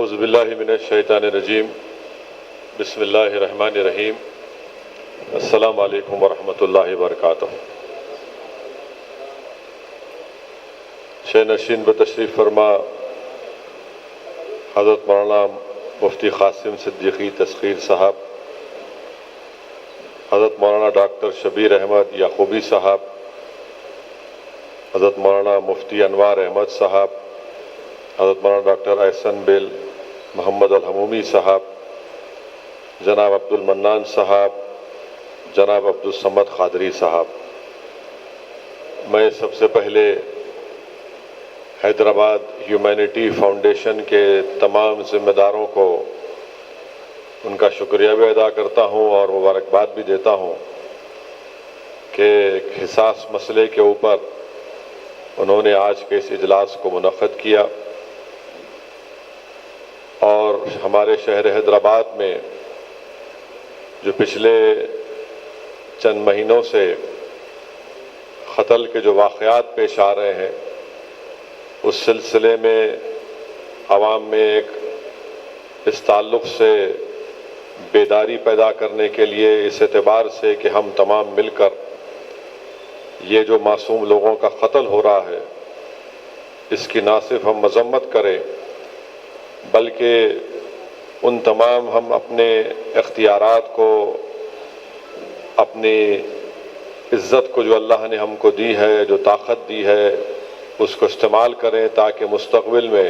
اعوذ باللہ من الشیطان الرجیم بسم اللہ الرحمن الرحیم السلام علیکم ورحمۃ اللہ وبرکاتہ۔ شہ نشین بتشریف فرما حضرت مولانا مفتی قاسم صدیقی تسخیر صاحب، حضرت مولانا ڈاکٹر شبیر احمد یعقوبی صاحب، حضرت مولانا مفتی انوار احمد صاحب، حضرت مولانا ڈاکٹر احسن بل محمد الحمومی صاحب، جناب عبد المنان صاحب، جناب عبد الصمد قادری صاحب، میں سب سے پہلے حیدرآباد ہیومینٹی فاؤنڈیشن کے تمام ذمہ داروں کو ان کا شکریہ بھی ادا کرتا ہوں اور مبارکباد بھی دیتا ہوں کہ ایک حساس مسئلے کے اوپر انہوں نے آج کے اس اجلاس کو منعقد کیا، اور ہمارے شہر حیدرآباد میں جو پچھلے چند مہینوں سے قتل کے جو واقعات پیش آ رہے ہیں، اس سلسلے میں عوام میں ایک اس تعلق سے بیداری پیدا کرنے کے لیے، اس اعتبار سے کہ ہم تمام مل کر یہ جو معصوم لوگوں کا قتل ہو رہا ہے اس کی نہ صرف ہم مذمت کریں بلکہ ان تمام ہم اپنے اختیارات کو، اپنی عزت کو جو اللہ نے ہم کو دی ہے، جو طاقت دی ہے، اس کو استعمال کریں تاکہ مستقبل میں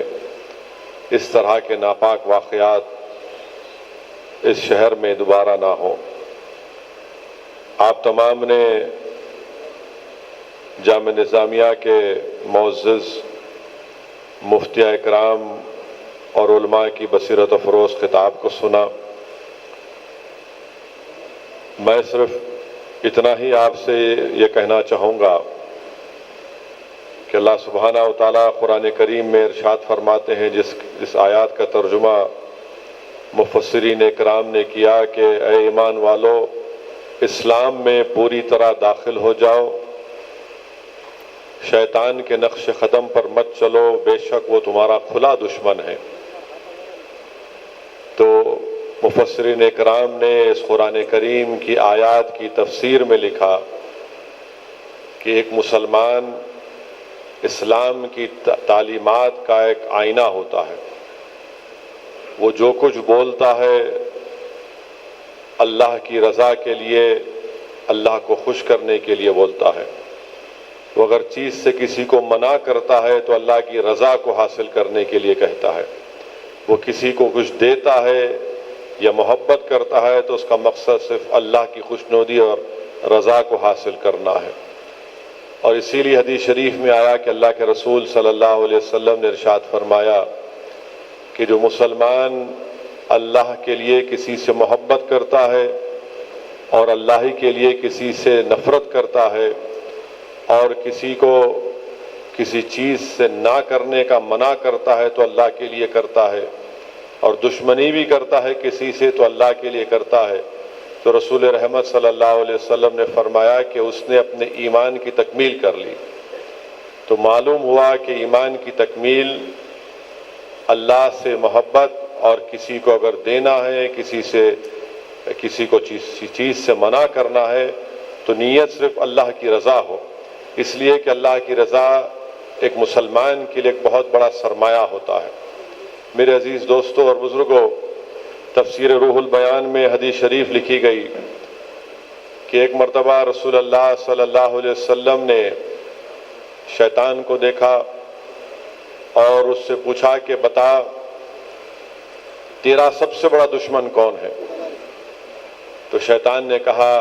اس طرح کے ناپاک واقعات اس شہر میں دوبارہ نہ ہوں۔ آپ تمام نے جامعہ نظامیہ کے معزز مفتیہ اکرام اور علماء کی بصیرت افروز خطاب کو سنا۔ میں صرف اتنا ہی آپ سے یہ کہنا چاہوں گا کہ اللہ سبحانہ و تعالیٰ قرآن کریم میں ارشاد فرماتے ہیں، جس آیات کا ترجمہ مفسرین اکرام نے کیا کہ اے ایمان والو، اسلام میں پوری طرح داخل ہو جاؤ، شیطان کے نقش قدم پر مت چلو، بے شک وہ تمہارا کھلا دشمن ہے۔ تو مفسرین اکرام نے اس قرآن کریم کی آیات کی تفسیر میں لکھا کہ ایک مسلمان اسلام کی تعلیمات کا ایک آئینہ ہوتا ہے، وہ جو کچھ بولتا ہے اللہ کی رضا کے لیے، اللہ کو خوش کرنے کے لیے بولتا ہے، وہ اگر چیز سے کسی کو منع کرتا ہے تو اللہ کی رضا کو حاصل کرنے کے لیے کہتا ہے، وہ کسی کو کچھ دیتا ہے یا محبت کرتا ہے تو اس کا مقصد صرف اللہ کی خوشنودی اور رضا کو حاصل کرنا ہے۔ اور اسی لیے حدیث شریف میں آیا کہ اللہ کے رسول صلی اللہ علیہ وسلم نے ارشاد فرمایا کہ جو مسلمان اللہ کے لیے کسی سے محبت کرتا ہے اور اللہ ہی کے لیے کسی سے نفرت کرتا ہے اور کسی کو کسی چیز سے نہ کرنے کا منع کرتا ہے تو اللہ کے لیے کرتا ہے، اور دشمنی بھی کرتا ہے کسی سے تو اللہ کے لیے کرتا ہے، تو رسول رحمت صلی اللہ علیہ وسلم نے فرمایا کہ اس نے اپنے ایمان کی تکمیل کر لی۔ تو معلوم ہوا کہ ایمان کی تکمیل اللہ سے محبت، اور کسی کو اگر دینا ہے، کسی کو چیز سے منع کرنا ہے تو نیت صرف اللہ کی رضا ہو، اس لیے کہ اللہ کی رضا ایک مسلمان کے لیے ایک بہت بڑا سرمایہ ہوتا ہے۔ میرے عزیز دوستوں اور بزرگوں، تفسیر روح البیان میں حدیث شریف لکھی گئی کہ ایک مرتبہ رسول اللہ صلی اللہ علیہ وسلم نے شیطان کو دیکھا اور اس سے پوچھا کہ بتا تیرا سب سے بڑا دشمن کون ہے؟ تو شیطان نے کہا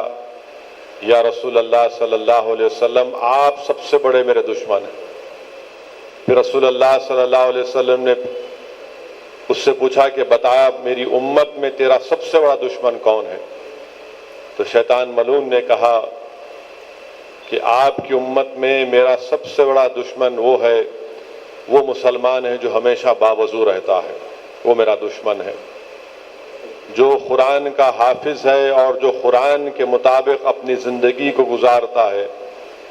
یا رسول اللہ صلی اللہ علیہ وسلم، آپ سب سے بڑے میرے دشمن ہیں۔ پھر رسول اللہ صلی اللہ علیہ وسلم نے اس سے پوچھا کہ بتایا میری امت میں تیرا سب سے بڑا دشمن کون ہے؟ تو شیطان ملعون نے کہا کہ آپ کی امت میں میرا سب سے بڑا دشمن وہ مسلمان ہے جو ہمیشہ باوضو رہتا ہے، وہ میرا دشمن ہے۔ جو قرآن کا حافظ ہے اور جو قرآن کے مطابق اپنی زندگی کو گزارتا ہے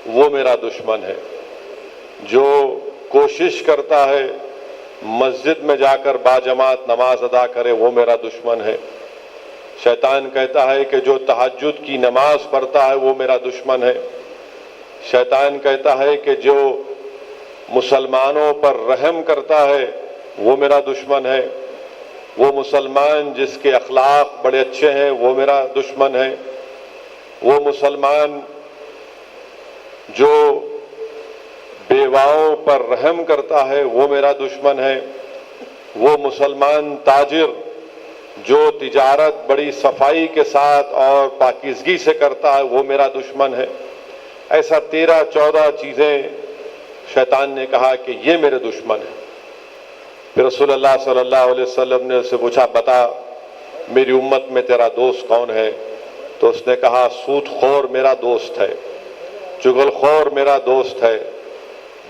وہ میرا دشمن ہے۔ جو کوشش کرتا ہے مسجد میں جا کر باجماعت نماز ادا کرے وہ میرا دشمن ہے۔ شیطان کہتا ہے کہ جو تہجد کی نماز پڑھتا ہے وہ میرا دشمن ہے۔ شیطان کہتا ہے کہ جو مسلمانوں پر رحم کرتا ہے وہ میرا دشمن ہے۔ وہ مسلمان جس کے اخلاق بڑے اچھے ہیں وہ میرا دشمن ہے۔ وہ مسلمان جو بیواؤں پر رحم کرتا ہے وہ میرا دشمن ہے۔ وہ مسلمان تاجر جو تجارت بڑی صفائی کے ساتھ اور پاکیزگی سے کرتا ہے وہ میرا دشمن ہے۔ ایسا 13-14 چیزیں شیطان نے کہا کہ یہ میرے دشمن ہیں۔ پھر رسول اللہ صلی اللہ علیہ وسلم نے اس سے پوچھا بتا میری امت میں تیرا دوست کون ہے؟ تو اس نے کہا سود خور میرا دوست ہے، چغل خور میرا دوست ہے،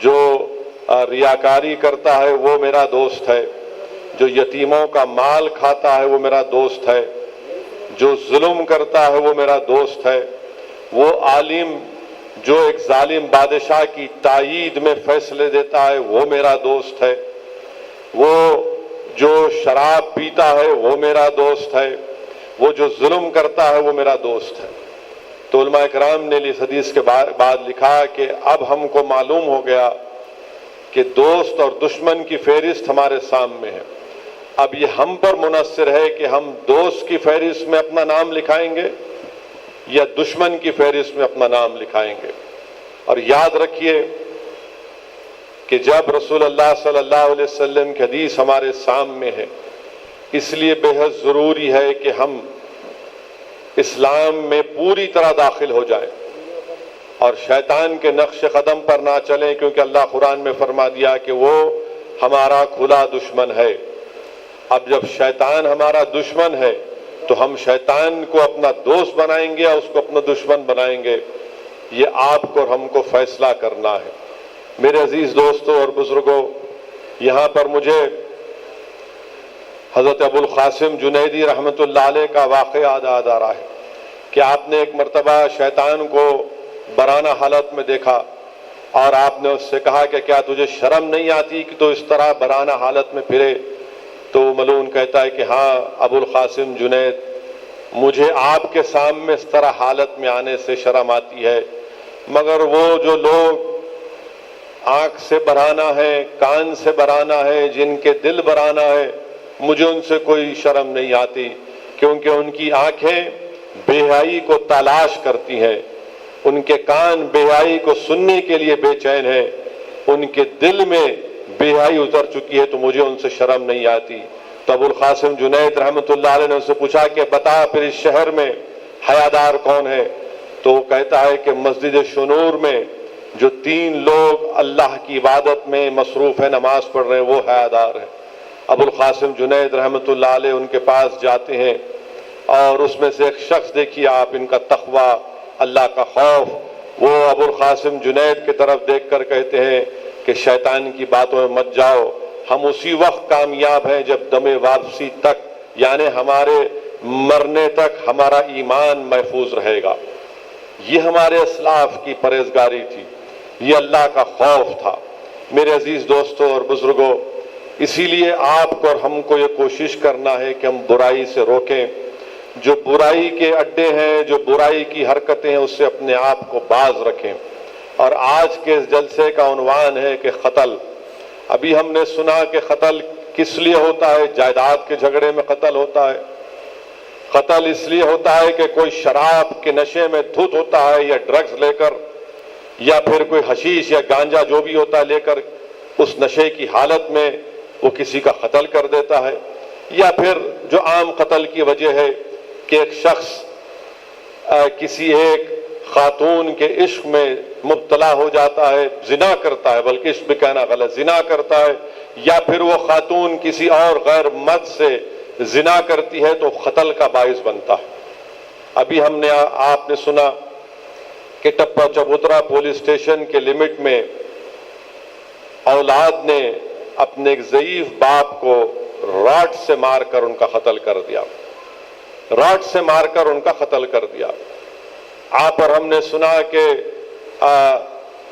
جو ریاکاری کرتا ہے وہ میرا دوست ہے، جو یتیموں کا مال کھاتا ہے وہ میرا دوست ہے، جو ظلم کرتا ہے وہ میرا دوست ہے، وہ عالم جو ایک ظالم بادشاہ کی تائید میں فیصلے دیتا ہے وہ میرا دوست ہے، وہ جو شراب پیتا ہے وہ میرا دوست ہے، وہ جو ظلم کرتا ہے وہ میرا دوست ہے۔ تو علماء کرام نے اس حدیث کے بعد لکھا کہ اب ہم کو معلوم ہو گیا کہ دوست اور دشمن کی فہرست ہمارے سامنے ہے۔ اب یہ ہم پر منحصر ہے کہ ہم دوست کی فہرست میں اپنا نام لکھائیں گے یا دشمن کی فہرست میں اپنا نام لکھائیں گے۔ اور یاد رکھیے کہ جب رسول اللہ صلی اللہ علیہ وسلم کی حدیث ہمارے سامنے ہے اس لیے بے حد ضروری ہے کہ ہم اسلام میں پوری طرح داخل ہو جائیں اور شیطان کے نقش قدم پر نہ چلیں، کیونکہ اللہ قرآن میں فرما دیا کہ وہ ہمارا کھلا دشمن ہے۔ اب جب شیطان ہمارا دشمن ہے تو ہم شیطان کو اپنا دوست بنائیں گے یا اس کو اپنا دشمن بنائیں گے، یہ آپ کو اور ہم کو فیصلہ کرنا ہے۔ میرے عزیز دوستوں اور بزرگوں، یہاں پر مجھے حضرت ابو القاسم جنیدی رحمۃ اللہ علیہ کا واقعہ یاد آ رہا ہے کہ آپ نے ایک مرتبہ شیطان کو برانہ حالت میں دیکھا اور آپ نے اس سے کہا کہ کیا تجھے شرم نہیں آتی کہ تو اس طرح برانہ حالت میں پھرے؟ تو ملعون کہتا ہے کہ ہاں ابو القاسم جنید، مجھے آپ کے سامنے اس طرح حالت میں آنے سے شرم آتی ہے، مگر وہ جو لوگ آنکھ سے برانہ ہے، کان سے برانہ ہے، جن کے دل برانہ ہے، مجھے ان سے کوئی شرم نہیں آتی، کیونکہ ان کی آنکھیں بے حیائی کو تلاش کرتی ہیں، ان کے کان بے حیائی کو سننے کے لیے بے چین ہیں، ان کے دل میں بے حیائی اتر چکی ہے، تو مجھے ان سے شرم نہیں آتی۔ تو ابو القاسم جنید رحمۃ اللہ علیہ نے ان سے پوچھا کہ بتا پھر اس شہر میں حیادار کون ہے؟ تو وہ کہتا ہے کہ مسجد شنور میں جو 3 لوگ اللہ کی عبادت میں مصروف ہیں، نماز پڑھ رہے ہیں، وہ حیادار ہیں۔ ابو القاسم جنید رحمۃ اللہ علیہ ان کے پاس جاتے ہیں اور اس میں سے ایک شخص دیکھیے آپ، ان کا تقویٰ، اللہ کا خوف، وہ ابو القاسم جنید کی طرف دیکھ کر کہتے ہیں کہ شیطان کی باتوں میں مت جاؤ، ہم اسی وقت کامیاب ہیں جب دم واپسی تک، یعنی ہمارے مرنے تک ہمارا ایمان محفوظ رہے گا۔ یہ ہمارے اسلاف کی پرہیزگاری تھی، یہ اللہ کا خوف تھا۔ میرے عزیز دوستوں اور بزرگوں، اسی لیے آپ کو اور ہم کو یہ کوشش کرنا ہے کہ ہم برائی سے روکیں، جو برائی کے اڈے ہیں، جو برائی کی حرکتیں ہیں، اس سے اپنے آپ کو باز رکھیں۔ اور آج کے اس جلسے کا عنوان ہے کہ قتل۔ ابھی ہم نے سنا کہ قتل کس لیے ہوتا ہے؟ جائیداد کے جھگڑے میں قتل ہوتا ہے۔ قتل اس لیے ہوتا ہے کہ کوئی شراب کے نشے میں دھت ہوتا ہے یا ڈرگز لے کر، یا پھر کوئی حشیش یا گانجا جو بھی ہوتا ہے لے کر اس نشے کی حالت میں وہ کسی کا قتل کر دیتا ہے، یا پھر جو عام قتل کی وجہ ہے کہ ایک شخص کسی ایک خاتون کے عشق میں مبتلا ہو جاتا ہے، زنا کرتا ہے، بلکہ عشق بھی کہنا غلط، زنا کرتا ہے، یا پھر وہ خاتون کسی اور غیر مرد سے زنا کرتی ہے تو قتل کا باعث بنتا ہے۔ ابھی ہم نے آپ نے سنا کہ ٹپا چبوترا پولیس اسٹیشن کے لمٹ میں اولاد نے اپنے ایک ضعیف باپ کو راڈ سے مار کر ان کا قتل کر دیا، راڈ سے مار کر ان کا قتل کر دیا۔ آپ اور ہم نے سنا کہ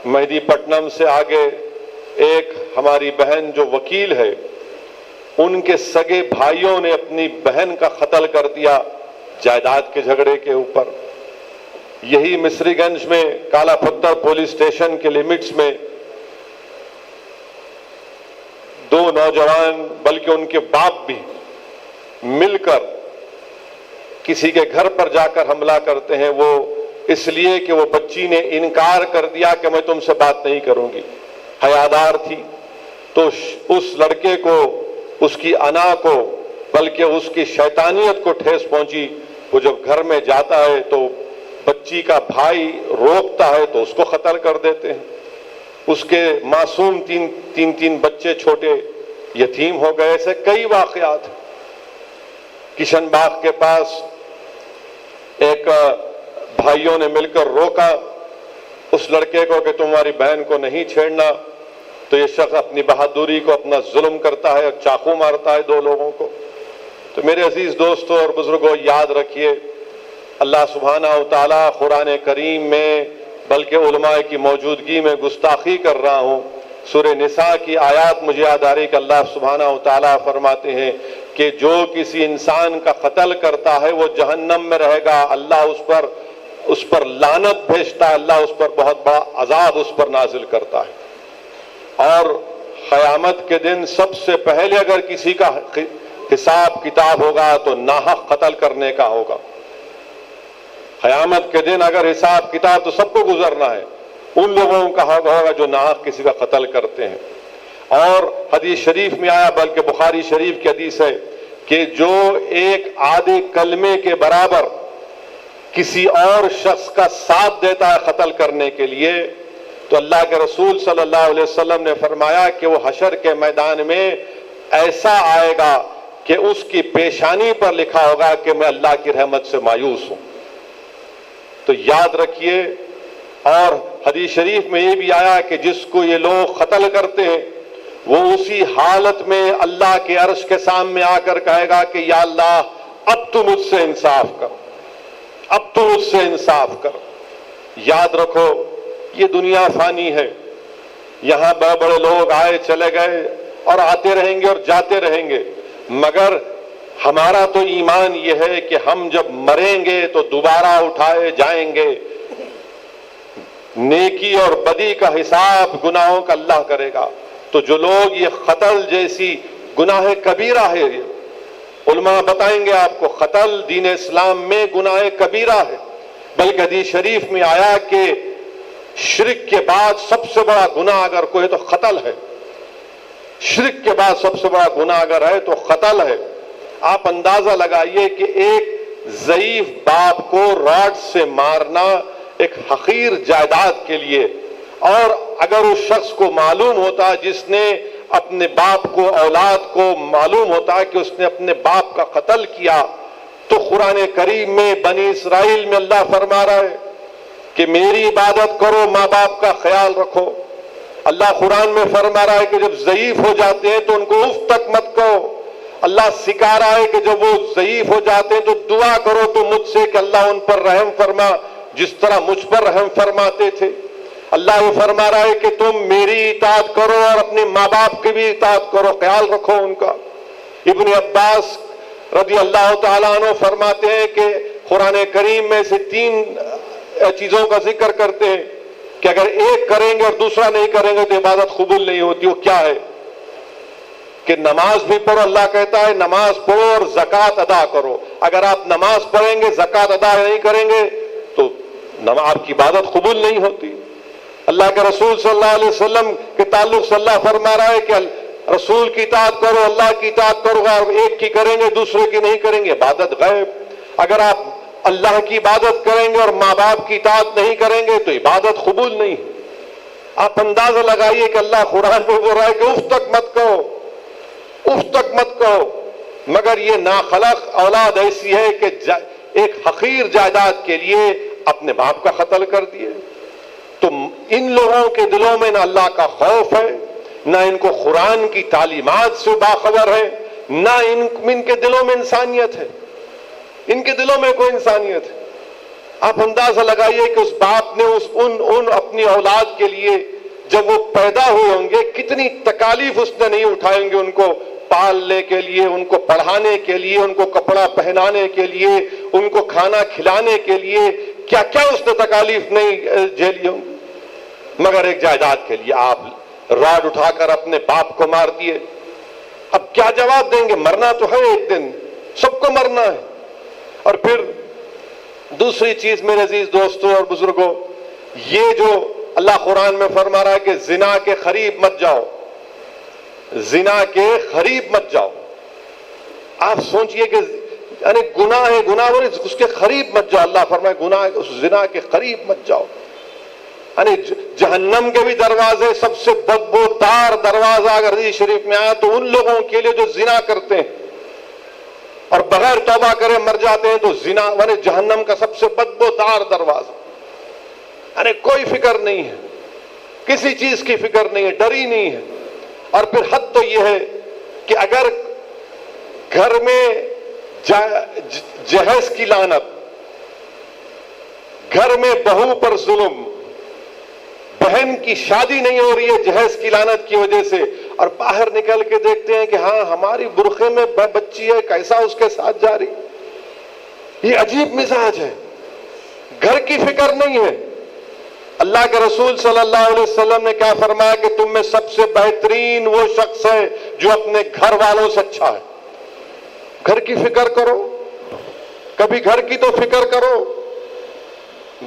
مہدی پٹنم سے آگے ایک ہماری بہن جو وکیل ہے، ان کے سگے بھائیوں نے اپنی بہن کا قتل کر دیا جائیداد کے جھگڑے کے اوپر۔ یہی مصری گنج میں کالا پتھر پولیس اسٹیشن کے لمٹس میں 2 نوجوان بلکہ ان کے باپ بھی مل کر کسی کے گھر پر جا کر حملہ کرتے ہیں، وہ اس لیے کہ وہ بچی نے انکار کر دیا کہ میں تم سے بات نہیں کروں گی، حیادار تھی۔ تو اس لڑکے کو، اس کی انا کو، بلکہ اس کی شیطانیت کو ٹھیس پہنچی۔ وہ جب گھر میں جاتا ہے تو بچی کا بھائی روکتا ہے تو اس کو قتل کر دیتے ہیں۔ اس کے معصوم تین بچے چھوٹے یتیم ہو گئے۔ ایسے کئی واقعات۔ کشن باغ کے پاس ایک بھائیوں نے مل کر روکا اس لڑکے کو کہ تمہاری بہن کو نہیں چھیڑنا، تو یہ شخص اپنی بہادری کو اپنا ظلم کرتا ہے اور چاقو مارتا ہے 2 لوگوں کو۔ تو میرے عزیز دوستوں اور بزرگوں، یاد رکھیے اللہ سبحانہ و تعالیٰ قرآن کریم میں، بلکہ علماء کی موجودگی میں گستاخی کر رہا ہوں، سورہ نساء کی آیات مجھے یاد آ رہی کہ اللہ سبحانہ و تعالیٰ فرماتے ہیں کہ جو کسی انسان کا قتل کرتا ہے وہ جہنم میں رہے گا، اللہ اس پر لعنت بھیجتا ہے، اللہ اس پر بہت بڑا عذاب اس پر نازل کرتا ہے۔ اور قیامت کے دن سب سے پہلے اگر کسی کا حساب کتاب ہوگا تو ناحق قتل کرنے کا ہوگا۔ قیامت کے دن اگر حساب کتاب تو سب کو گزرنا ہے، ان لوگوں کا ہوگا جو ناحق کسی کا قتل کرتے ہیں۔ اور حدیث شریف میں آیا، بلکہ بخاری شریف کی حدیث ہے کہ جو ایک آدھے کلمے کے برابر کسی اور شخص کا ساتھ دیتا ہے قتل کرنے کے لیے، تو اللہ کے رسول صلی اللہ علیہ وسلم نے فرمایا کہ وہ حشر کے میدان میں ایسا آئے گا کہ اس کی پیشانی پر لکھا ہوگا کہ میں اللہ کی رحمت سے مایوس ہوں۔ تو یاد رکھیے۔ اور حدیث شریف میں یہ بھی آیا کہ جس کو یہ لوگ قتل کرتے ہیں وہ اسی حالت میں اللہ کے عرش کے سامنے آ کر کہے گا کہ یا اللہ اب تو مجھ سے انصاف کر، اب تو مجھ سے انصاف کر۔ یاد رکھو یہ دنیا فانی ہے، یہاں بڑے بڑے لوگ آئے چلے گئے اور آتے رہیں گے اور جاتے رہیں گے، مگر ہمارا تو ایمان یہ ہے کہ ہم جب مریں گے تو دوبارہ اٹھائے جائیں گے۔ نیکی اور بدی کا حساب گناہوں کا اللہ کرے گا۔ تو جو لوگ یہ قتل جیسی گناہ کبیرہ ہے، علماء بتائیں گے آپ کو قتل دین اسلام میں گناہ کبیرہ ہے، بلکہ حدیث شریف میں آیا کہ شرک کے بعد سب سے بڑا گناہ اگر کوئی تو قتل ہے۔ شرک کے بعد سب سے بڑا گناہ اگر ہے تو قتل ہے۔ آپ اندازہ لگائیے کہ ایک ضعیف باپ کو راڈ سے مارنا ایک حقیر جائیداد کے لیے، اور اگر اس شخص کو معلوم ہوتا جس نے اپنے باپ کو، اولاد کو معلوم ہوتا کہ اس نے اپنے باپ کا قتل کیا، تو قرآن کریم میں بنی اسرائیل میں اللہ فرما رہا ہے کہ میری عبادت کرو، ماں باپ کا خیال رکھو۔ اللہ قرآن میں فرما رہا ہے کہ جب ضعیف ہو جاتے ہیں تو ان کو اف تک مت کہو۔ اللہ سکھا رہا ہے کہ جب وہ ضعیف ہو جاتے ہیں تو دعا کرو تو مجھ سے کہ اللہ ان پر رحم فرما جس طرح مجھ پر رحم فرماتے تھے۔ اللہ یہ فرما رہا ہے کہ تم میری اطاعت کرو اور اپنے ماں باپ کی بھی اطاعت کرو، خیال رکھو ان کا۔ ابن عباس رضی اللہ تعالیٰ عنہ فرماتے ہیں کہ قرآن کریم میں سے 3 چیزوں کا ذکر کرتے ہیں کہ اگر ایک کریں گے اور دوسرا نہیں کریں گے تو عبادت قبول نہیں ہوتی۔ وہ کیا ہے؟ کہ نماز بھی پڑھو، اللہ کہتا ہے نماز پڑھو اور زکوٰۃ ادا کرو۔ اگر آپ نماز پڑھیں گے، زکوٰۃ ادا نہیں کریں گے تو آپ کی عبادت قبول نہیں ہوتی۔ اللہ کے رسول صلی اللہ علیہ وسلم کے تعلق سے اللہ فرما رہا ہے کہ رسول کی اطاعت کرو، اللہ کی اطاعت کرو، اور ایک کی کریں گے دوسرے کی نہیں کریں گے، عبادت غیب۔ اگر آپ اللہ کی عبادت کریں گے اور ماں باپ کی اطاعت نہیں کریں گے تو عبادت قبول نہیں۔ آپ اندازہ لگائیے کہ اللہ قرآن میں بول رہا ہے کہ اف تک مت کہو، اف تک مت کہو، مگر یہ ناخلق اولاد ایسی ہے کہ ایک حقیر جائیداد کے لیے اپنے باپ کا قتل کر دیے۔ تو ان لوگوں کے دلوں میں نہ اللہ کا خوف ہے، نہ ان کو قرآن کی تعلیمات سے باخبر ہے، نہ ان کے دلوں میں انسانیت ہے، ان کے دلوں میں کوئی انسانیت ہے۔ آپ اندازہ لگائیے کہ اس باپ نے ان اپنی اولاد کے لیے جب وہ پیدا ہوئے ہوں گے کتنی تکالیف اس نے نہیں اٹھائیں گے ان کو پالنے کے لیے، ان کو پڑھانے کے لیے، ان کو کپڑا پہنانے کے لیے، ان کو کھانا کھلانے کے لیے، کیا کیا اس نے تکالیف نہیں جھیلی ہوں گی، مگر ایک جائیداد کے لیے آپ راڈ اٹھا کر اپنے باپ کو مار دیے۔ اب کیا جواب دیں گے؟ مرنا تو ہے ایک دن، سب کو مرنا ہے۔ اور پھر دوسری چیز میرے عزیز دوستوں اور بزرگوں، یہ جو اللہ قرآن میں فرما رہا ہے کہ زنا کے قریب مت جاؤ، زنا کے قریب مت جاؤ۔ آپ سوچئے کہ یعنی گناہ ہے، گناہ اس کے قریب مت جاؤ، اللہ فرمائے گناہ اس زنا کے قریب مت جاؤ۔ یعنی جہنم کے بھی دروازے سب سے بدبودار دروازہ اگر حدیث شریف میں آیا تو ان لوگوں کے لیے جو زنا کرتے ہیں اور بغیر توبہ کرے مر جاتے ہیں، تو زنا یعنی جہنم کا سب سے بدبودار دروازہ، یعنی کوئی فکر نہیں ہے، کسی چیز کی فکر نہیں ہے، ڈر ہی نہیں ہے۔ اور پھر حد تو یہ ہے کہ اگر گھر میں جہیز کی لعنت، گھر میں بہو پر ظلم، بہن کی شادی نہیں ہو رہی ہے جہیز کی لعنت کی وجہ سے، اور باہر نکل کے دیکھتے ہیں کہ ہاں ہماری برقعے میں بچی ہے، کیسا اس کے ساتھ جا رہی، یہ عجیب مزاج ہے، گھر کی فکر نہیں ہے۔ اللہ کے رسول صلی اللہ علیہ وسلم نے کیا فرمایا کہ تم میں سب سے بہترین وہ شخص ہے جو اپنے گھر والوں سے اچھا ہے۔ گھر کی فکر کرو، کبھی گھر کی تو فکر کرو،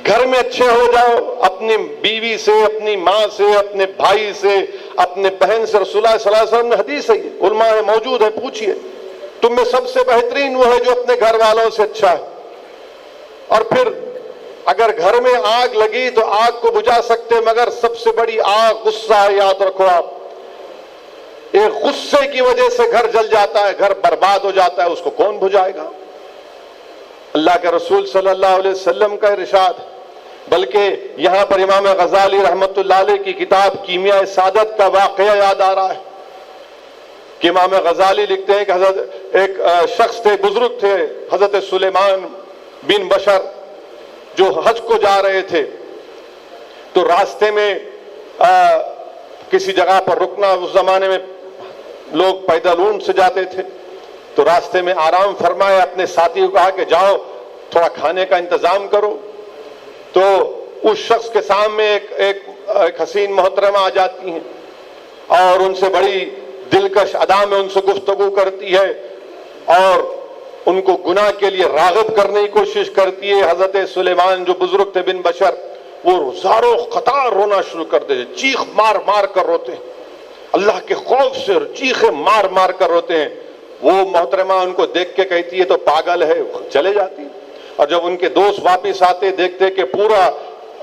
گھر میں اچھے ہو جاؤ، اپنی بیوی سے، اپنی ماں سے، اپنے بھائی سے، اپنے بہن سے۔ رسول اللہ صلی اللہ علیہ وسلم نے حدیث ہے، علماء موجود ہے، پوچھئے تم میں سب سے بہترین وہ ہے جو اپنے گھر والوں سے اچھا ہے۔ اور پھر اگر گھر میں آگ لگی تو آگ کو بجھا سکتے، مگر سب سے بڑی آگ غصہ ہے، یاد رکھو آپ، ایک غصے کی وجہ سے گھر جل جاتا ہے، گھر برباد ہو جاتا ہے، اس کو کون بجھائے گا؟ اللہ کے رسول صلی اللہ علیہ وسلم کا ارشاد۔ بلکہ یہاں پر امام غزالی رحمت اللہ علیہ کی کتاب کیمیاء سعادت کا واقعہ یاد آ رہا ہے کہ امام غزالی لکھتے ہیں کہ حضرت ایک شخص تھے، بزرگ تھے، حضرت سلیمان بن بشر، جو حج کو جا رہے تھے، تو راستے میں کسی جگہ پر رکنا، اس زمانے میں لوگ پیدل اونٹ سے جاتے تھے، تو راستے میں آرام فرمائے، اپنے ساتھی کو کہا کہ جاؤ تھوڑا کھانے کا انتظام کرو۔ تو اس شخص کے سامنے ایک حسین محترمہ آ جاتی ہیں اور ان سے بڑی دلکش ادا میں ان سے گفتگو کرتی ہے اور ان کو گناہ کے لیے راغب کرنے کی کوشش کرتی ہے۔ حضرت سلیمان جو بزرگ تھے بن بشر، وہ زاروں قطار رونا شروع کر دیتے، چیخ مار مار کر روتے ہیں، اللہ کے خوف سے چیخیں مار مار کر روتے ہیں۔ وہ محترمہ ان کو دیکھ کے کہتی ہے تو پاگل ہے، چلے جاتی۔ اور جب ان کے دوست واپس آتے دیکھتے کہ پورا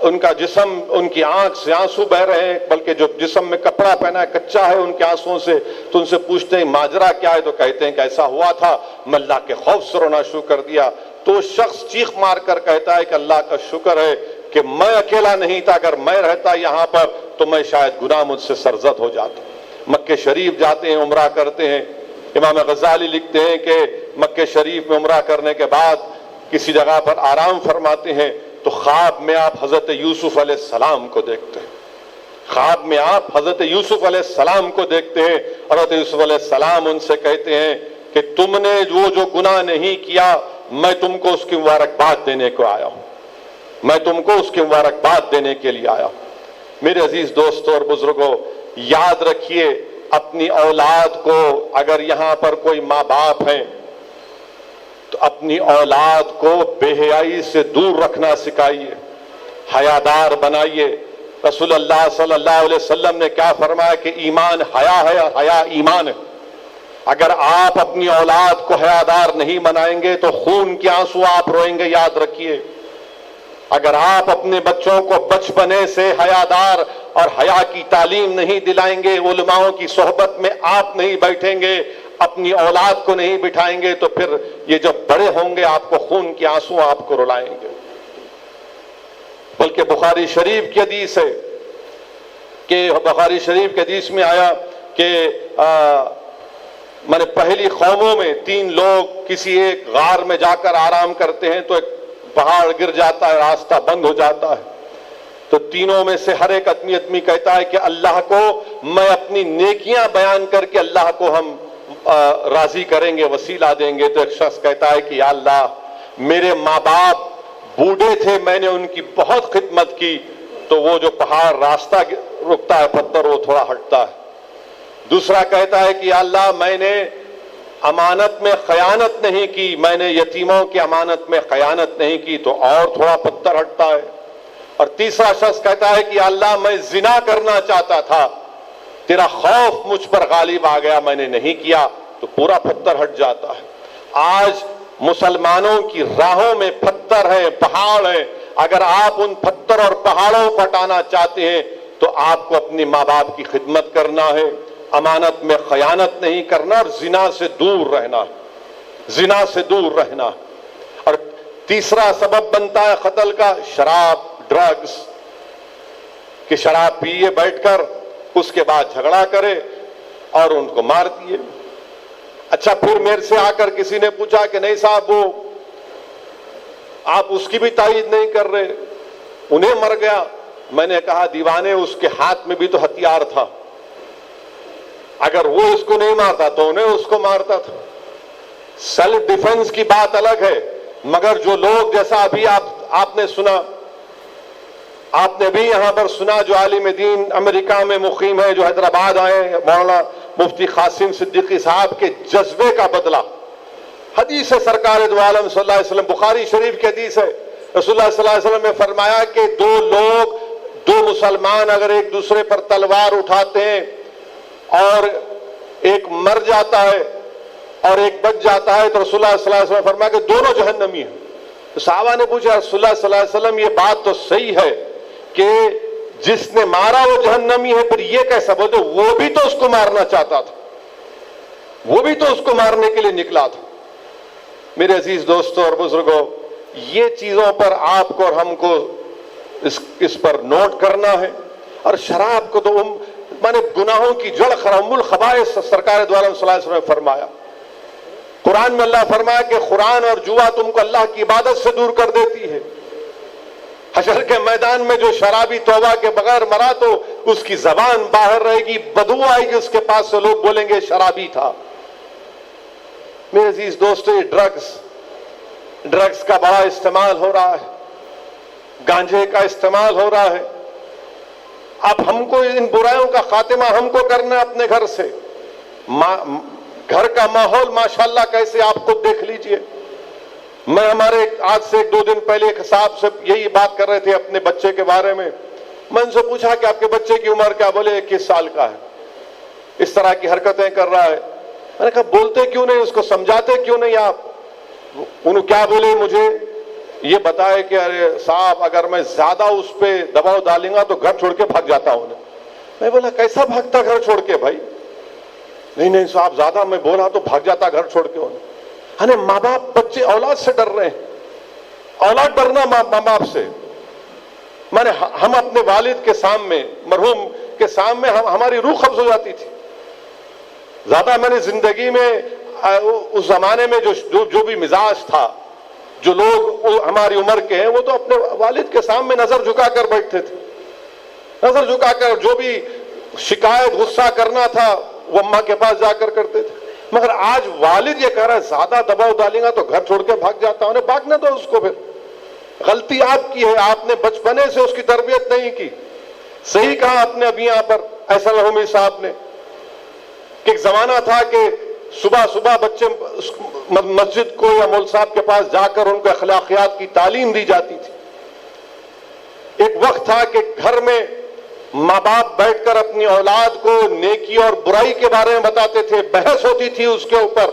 ان کا جسم، ان کی آنکھ سے آنسو بہ رہے ہیں، بلکہ جو جسم میں کپڑا پہنا ہے کچا ہے ان کے آنسوؤں سے، تو ان سے پوچھتے ہیں ماجرا کیا ہے، تو کہتے ہیں کہ ایسا ہوا تھا، میں اللہ کے خوف سے رونا شروع کر دیا۔ تو شخص چیخ مار کر کہتا ہے کہ اللہ کا شکر ہے کہ میں اکیلا نہیں تھا، اگر میں رہتا یہاں پر تو میں شاید گناہ مجھ سے سرزد ہو جاتا۔ مکہ شریف جاتے ہیں، عمرہ کرتے ہیں۔ امام غزالی لکھتے ہیں کہ مکہ شریف میں عمرہ کرنے کے بعد کسی جگہ پر آرام فرماتے ہیں تو خواب میں آپ حضرت یوسف علیہ السلام کو دیکھتے ہیں، خواب میں آپ حضرت یوسف علیہ السلام کو دیکھتے ہیں۔ حضرت یوسف علیہ السلام ان سے کہتے ہیں کہ تم نے جو گناہ نہیں کیا، میں تم کو اس کی مبارکباد دینے کو آیا ہوں، میں تم کو اس کی مبارکباد دینے کے لیے آیا ہوں۔ میرے عزیز دوستوں اور بزرگوں، یاد رکھیے اپنی اولاد کو، اگر یہاں پر کوئی ماں باپ ہیں تو اپنی اولاد کو بے حیائی سے دور رکھنا سکھائیے، حیادار بنائیے۔ رسول اللہ صلی اللہ علیہ وسلم نے کیا فرمایا کہ ایمان حیا ہے اور حیا ایمان ہے۔ اگر آپ اپنی اولاد کو حیادار نہیں بنائیں گے تو خون کے آنسو آپ روئیں گے، یاد رکھیے۔ اگر آپ اپنے بچوں کو بچپنے سے حیادار اور حیا کی تعلیم نہیں دلائیں گے، علماؤں کی صحبت میں آپ نہیں بیٹھیں گے، اپنی اولاد کو نہیں بٹھائیں گے، تو پھر یہ جب بڑے ہوں گے آپ کو خون کے آنسو آپ کو رلائیں گے۔ بلکہ بخاری شریف کی حدیث ہے کہ بخاری شریف کی حدیث میں آیا کہ میں نے پہلی قوموں میں 3 لوگ کسی ایک غار میں جا کر آرام کرتے ہیں تو ایک پہاڑ گر جاتا ہے، راستہ بند ہو جاتا ہے، تو تینوں میں سے ہر ایک آدمی کہتا ہے کہ اللہ کو میں اپنی نیکیاں بیان کر کے اللہ کو ہم راضی کریں گے، وسیلہ دیں گے۔ تو ایک شخص کہتا ہے کہ یا اللہ میرے ماں باپ بوڑھے تھے، میں نے ان کی بہت خدمت کی، تو وہ جو پہاڑ راستہ رکتا ہے پتھر وہ تھوڑا ہٹتا ہے۔ دوسرا کہتا ہے کہ یا اللہ میں نے امانت میں خیانت نہیں کی، میں نے یتیموں کی امانت میں خیانت نہیں کی، تو اور تھوڑا پتھر ہٹتا ہے۔ اور تیسرا شخص کہتا ہے کہ یا اللہ میں زنا کرنا چاہتا تھا، تیرا خوف مجھ پر غالب آ گیا، میں نے نہیں کیا، تو پورا پتھر ہٹ جاتا ہے۔ آج مسلمانوں کی راہوں میں پتھر ہیں، پہاڑ ہیں، اگر آپ ان پتھر اور پہاڑوں کو ہٹانا چاہتے ہیں تو آپ کو اپنی ماں باپ کی خدمت کرنا ہے، امانت میں خیانت نہیں کرنا، اور زنا سے دور رہنا، زنا سے دور رہنا۔ اور تیسرا سبب بنتا ہے قتل کا شراب، ڈرگز، کہ شراب پیے بیٹھ کر اس کے بعد جھگڑا کرے اور ان کو مار دیے۔ اچھا پھر میرے سے آ کر کسی نے پوچھا کہ نہیں صاحب وہ آپ اس کی بھی تائید نہیں کر رہے، انہیں مر گیا۔ میں نے کہا دیوانے اس کے ہاتھ میں بھی تو ہتھیار تھا، اگر وہ اس کو نہیں مارتا تو انہیں اس کو مارتا تھا۔ سیلف ڈیفنس کی بات الگ ہے، مگر جو لوگ جیسا ابھی آپ نے سنا، آپ نے بھی یہاں پر سنا، جو عالم دین امریکہ میں مقیم ہے، جو حیدرآباد آئے، مولانا مفتی قاسم صدیقی صاحب کے جذبے کا بدلہ۔ حدیث ہے سرکار دو عالم صلی اللہ علیہ وسلم، بخاری شریف کی حدیث ہے، رسول اللہ صلی اللہ علیہ وسلم نے فرمایا کہ دو مسلمان اگر ایک دوسرے پر تلوار اٹھاتے ہیں اور ایک مر جاتا ہے اور ایک بچ جاتا ہے، تو رسول اللہ صلی اللہ علیہ وسلم نے فرمایا کہ دونوں جہنمی ہیں۔ تو صحابہ نے پوچھا رسول اللہ صلی اللہ علیہ وسلم یہ بات تو صحیح ہے کہ جس نے مارا وہ جہنمی ہے، پھر یہ کیسا؟ بولتے وہ بھی تو اس کو مارنا چاہتا تھا، وہ بھی تو اس کو مارنے کے لیے نکلا تھا۔ میرے عزیز دوستوں اور بزرگوں، یہ چیزوں پر آپ کو اور ہم کو اس پر نوٹ کرنا ہے۔ اور شراب کو تو مانے گناہوں کی جڑ ام الخبائث سرکار دو عالم صلی اللہ علیہ وسلم نے فرمایا۔ قرآن میں اللہ فرمایا کہ قرآن اور جوا تم کو اللہ کی عبادت سے دور کر دیتی ہے۔ حشر کے میدان میں جو شرابی توبہ کے بغیر مرا تو اس کی زبان باہر رہے گی، بدبو آئے گی اس کے پاس سے، لوگ بولیں گے شرابی تھا۔ میرے عزیز دوستو، یہ ڈرگز کا بڑا استعمال ہو رہا ہے، گانجے کا استعمال ہو رہا ہے۔ اب ہم کو ان برائیوں کا خاتمہ ہم کو کرنا ہے اپنے گھر سے۔ گھر کا ماحول ماشاءاللہ کیسے آپ خود دیکھ لیجئے۔ میں ہمارے آج سے 1-2 دن پہلے ایک صاحب سے یہی بات کر رہے تھے اپنے بچے کے بارے میں۔ میں ان سے پوچھا کہ آپ کے بچے کی عمر کیا؟ بولے 21 سال کا ہے، اس طرح کی حرکتیں کر رہا ہے۔ میں نے کہا بولتے کیوں نہیں اس کو، سمجھاتے کیوں نہیں آپ؟ انہوں کیا بولے مجھے یہ بتائے کہ ارے صاحب اگر میں زیادہ اس پہ دباؤ ڈالوں گا تو گھر چھوڑ کے بھاگ جاتا ہوں۔ میں بولا کیسا بھاگتا گھر چھوڑ کے بھائی؟ نہیں صاحب زیادہ میں بولا تو بھاگ جاتا گھر چھوڑ کے۔ ہمیں ماں باپ بچے اولاد سے ڈر رہے ہیں، اولاد ڈرنا ماں باپ سے۔ مانے ہم اپنے والد کے سامنے، مرحوم کے سامنے ہماری روح قبض ہو جاتی تھی۔ زیادہ میں نے زندگی میں اس زمانے میں جو بھی مزاج تھا، جو لوگ ہماری عمر کے ہیں وہ تو اپنے والد کے سامنے نظر جھکا کر بیٹھتے تھے، نظر جھکا کر جو بھی شکایت غصہ کرنا تھا وہ اماں کے پاس جا کر کرتے تھے۔ مگر آج والد یہ کہہ رہا ہے زیادہ دباؤ ڈالیں گا تو گھر چھوڑ کے بھاگ جاتا ہوں۔ بھاگنا تو اس کو، پھر غلطی آپ کی ہے، آپ نے بچپنے سے اس کی تربیت نہیں کی۔ صحیح کہا آپ نے ابھی یہاں پر احسن الحمی صاحب نے کہ ایک زمانہ تھا کہ صبح بچے مسجد کو یا مول صاحب کے پاس جا کر ان کو اخلاقیات کی تعلیم دی جاتی تھی۔ ایک وقت تھا کہ گھر میں ماں باپ بیٹھ کر اپنی اولاد کو نیکی اور برائی کے بارے میں بتاتے تھے، بحث ہوتی تھی اس کے اوپر،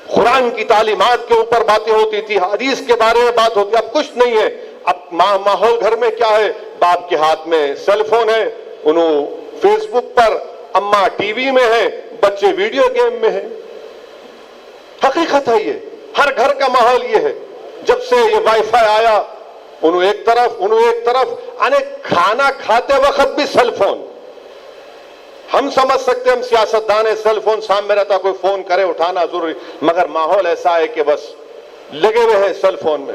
قرآن کی تعلیمات کے اوپر باتیں ہوتی تھی، حدیث کے بارے میں بات ہوتی۔ اب کچھ نہیں ہے، اب ماحول گھر میں کیا ہے؟ باپ کے ہاتھ میں سیل فون ہے، انہوں فیس بک پر، اماں ٹی وی میں ہے، بچے ویڈیو گیم میں ہیں۔ حقیقت ہے یہ، ہر گھر کا ماحول یہ ہے۔ جب سے یہ وائی فائی آیا، انہوں ایک طرف یعنی کھانا کھاتے وقت بھی سیل فون۔ ہم سمجھ سکتے ہم سیاستدان ہیں، سیل فون سامنے رہتا، کوئی فون کرے اٹھانا ضروری، مگر ماحول ایسا ہے کہ بس لگے ہوئے ہیں سیل فون میں۔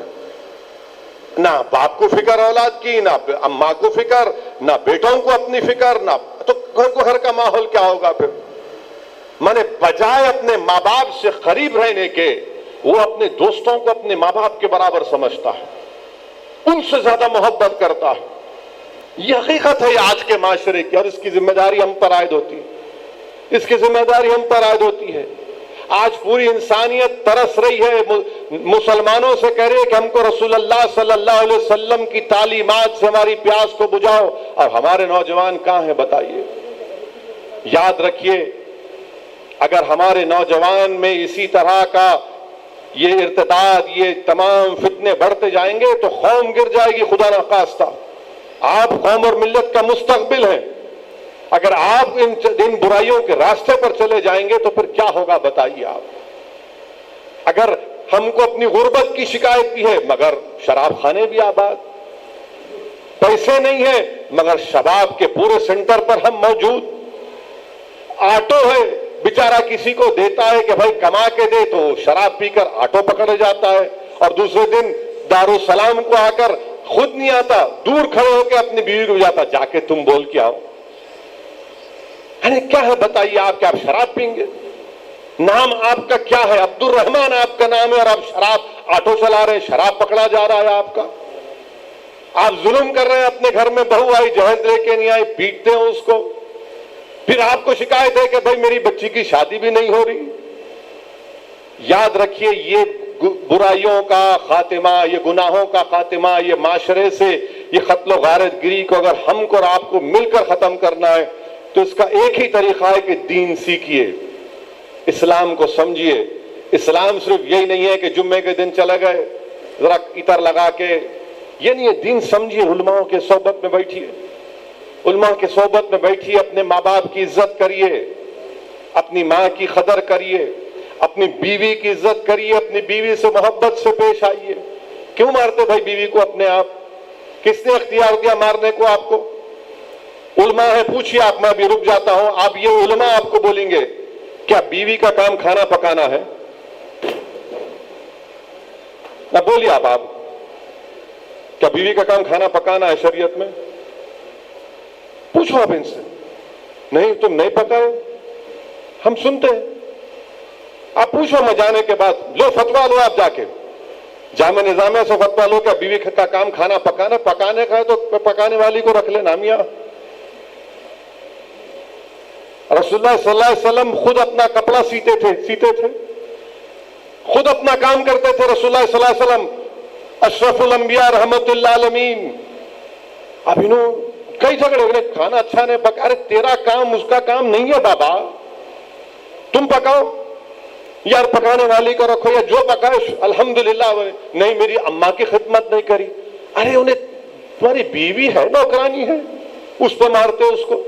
نہ باپ کو فکر اولاد کی، نہ اماں کو فکر، نہ بیٹوں کو اپنی فکر، نہ تو گھر کا ماحول کیا ہوگا پھر؟ میں نے بجائے اپنے ماں باپ سے قریب رہنے کے وہ اپنے دوستوں کو اپنے ماں باپ کے برابر سمجھتا ہے، ان سے زیادہ محبت کرتا ہے. یہ حقیقت ہے آج کے معاشرے کی، اور اس کی ذمہ داری ہم پر عائد ہوتی ہے، اس کی ذمہ داری ہم پر عائد ہوتی ہے. آج پوری انسانیت ترس رہی ہے، مسلمانوں سے کہہ رہے کہ ہم کو رسول اللہ صلی اللہ علیہ وسلم کی تعلیمات سے ہماری پیاس کو بجھاؤ، اور ہمارے نوجوان کہاں ہیں بتائیے؟ یاد رکھیے، اگر ہمارے نوجوان میں اسی طرح کا یہ ارتداد، یہ تمام فتنے بڑھتے جائیں گے تو قوم گر جائے گی خدا نخواستہ. آپ قوم اور ملت کا مستقبل ہیں، اگر آپ ان برائیوں کے راستے پر چلے جائیں گے تو پھر کیا ہوگا بتائیے آپ؟ اگر ہم کو اپنی غربت کی شکایت بھی ہے مگر شراب خانے بھی آباد، پیسے نہیں ہیں مگر شباب کے پورے سینٹر پر ہم موجود، آٹو ہے بیچارہ کسی کو دیتا ہے کہ بھائی کما کے دے تو شراب پی کر آٹو پکڑ جاتا ہے، اور دوسرے دن دارالسلام کو آ کر خود نہیں آتا، دور کھڑے ہو کے اپنی بیوی کو جاتا جا کے تم بول کے آؤ. ارے کیا ہے بتائیے آپ؟ کیا آپ شراب پئیں گے؟ نام آپ کا کیا ہے؟ عبد الرحمان آپ کا نام ہے، اور آپ شراب آٹو چلا رہے ہیں، شراب پکڑا جا رہا ہے آپ کا. آپ ظلم کر رہے ہیں، اپنے گھر میں بہو آئی جہیز لے کے نہیں آئی، پیٹتے ہیں اس کو، پھر آپ کو شکایت ہے کہ بھائی میری بچی کی شادی بھی نہیں ہو رہی. یاد رکھیے، یہ برائیوں کا خاتمہ، یہ گناہوں کا خاتمہ، یہ معاشرے سے یہ قتل و غارت گری کو اگر ہم کو اور آپ کو مل کر ختم کرنا ہے تو اس کا ایک ہی طریقہ ہے کہ دین سیکھیے، اسلام کو سمجھیے. اسلام صرف یہی نہیں ہے کہ جمعے کے دن چلے گئے ذرا عطر لگا کے، یہ نہیں ہے. دین سمجھیے، علماء کے صحبت میں بیٹھیے، علماء کے صحبت میں بیٹھیے، اپنے ماں باپ کی عزت کریے، اپنی ماں کی قدر کریے، اپنی بیوی کی عزت کریے، اپنی بیوی سے محبت سے پیش آئیے. کیوں مارتے بھائی بیوی کو اپنے آپ؟ کس نے اختیار دیا مارنے کو آپ کو؟ علماء ہے، پوچھیے آپ. میں بھی رک جاتا ہوں. آپ یہ علماء آپ کو بولیں گے کیا بیوی کا کام کھانا پکانا ہے؟ نہ بولیے آپ کیا بیوی کا کام کھانا پکانا ہے شریعت میں؟ پوچھو آپ ان سے. نہیں تم نہیں پکاؤ، ہم سنتے ہیں. آپ پوچھو میں جانے کے بعد، لو فتوا لو آپ جا کے جامع نظامیہ سے فتوا لو کہ بیوی کا کام کھانا پکانا، پکانے کا ہے تو پکانے والی کو رکھ لینا میاں. رسول اللہ صلی اللہ علیہ وسلم خود اپنا کپڑا سیتے تھے، خود اپنا کام کرتے تھے. رسول اللہ صلی اللہ علیہ وسلم اشرف الانبیاء رحمت اللہ عالمین. اب انہوں کئی جھگڑے، کھانا اچھا نہیں پکا. ارے تیرا کام اس کا کام نہیں ہے بابا، تم پکاؤ، یار پکانے والی کو رکھو، یا جو پکائے الحمدللہ. نہیں میری اماں کی خدمت نہیں کری. ارے انہیں تمہاری بیوی ہے، نوکرانی ہے، اس پہ مارتے اس کو.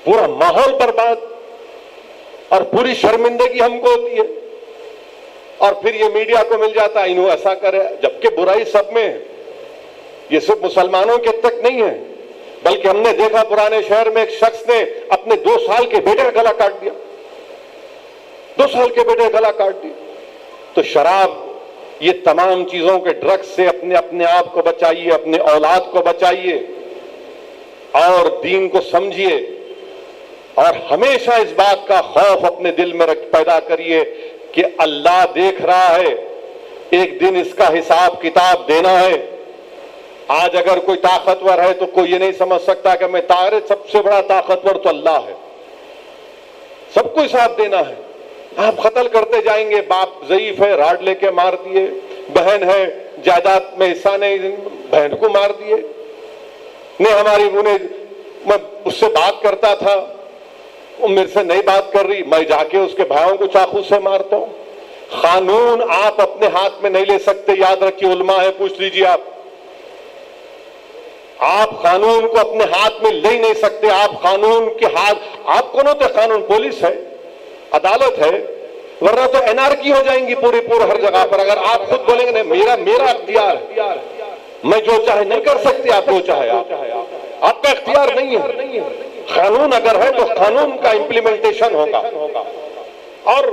پورا ماحول برباد اور پوری شرمندگی ہم کو ہوتی ہے. اور پھر یہ میڈیا کو مل جاتا ہے انہوں ایسا کرے، جبکہ برائی سب میں ہے. یہ صرف مسلمانوں کے تک نہیں ہے، بلکہ ہم نے دیکھا پرانے شہر میں ایک شخص نے اپنے 2 سال کے بیٹے کا گلا کاٹ دیا، 2 سال کے بیٹے کا گلا کاٹ دیا. تو شراب، یہ تمام چیزوں کے ڈرگز سے اپنے آپ کو بچائیے، اپنے اولاد کو بچائیے، اور دین کو سمجھیے، اور ہمیشہ اس بات کا خوف اپنے دل میں پیدا کریے کہ اللہ دیکھ رہا ہے، ایک دن اس کا حساب کتاب دینا ہے. آج اگر کوئی طاقتور ہے تو کوئی یہ نہیں سمجھ سکتا کہ میں سب سے بڑا طاقتور تو اللہ ہے، سب کو حساب دینا ہے. آپ قتل کرتے جائیں گے، باپ ضعیف ہے راڈ لے کے مار دیے، بہن ہے جائیداد میں حصہ نہیں، بہن کو مار دیے. میں اس سے بات کرتا تھا، وہ میرے سے نہیں بات کر رہی، میں جا کے اس کے بھائیوں کو چاقو سے مارتا ہوں. قانون آپ اپنے ہاتھ میں نہیں لے سکتے. یاد رکھیے، علماء ہے، پوچھ لیجیے آپ قانون کو اپنے ہاتھ میں لے نہیں سکتے. آپ قانون کے ہاتھ، آپ کون ہوتے؟ قانون پولیس ہے، عدالت ہے، ورنہ تو انارکی ہو جائیں گی پوری ہر جگہ پر. اگر آپ خود بولیں گے میرا اختیار ہے، میں جو چاہے نہیں کر سکتے، آپ جو چاہے آپ کا اختیار نہیں ہے. قانون اگر ہے تو قانون کا امپلیمنٹیشن ہوگا. اور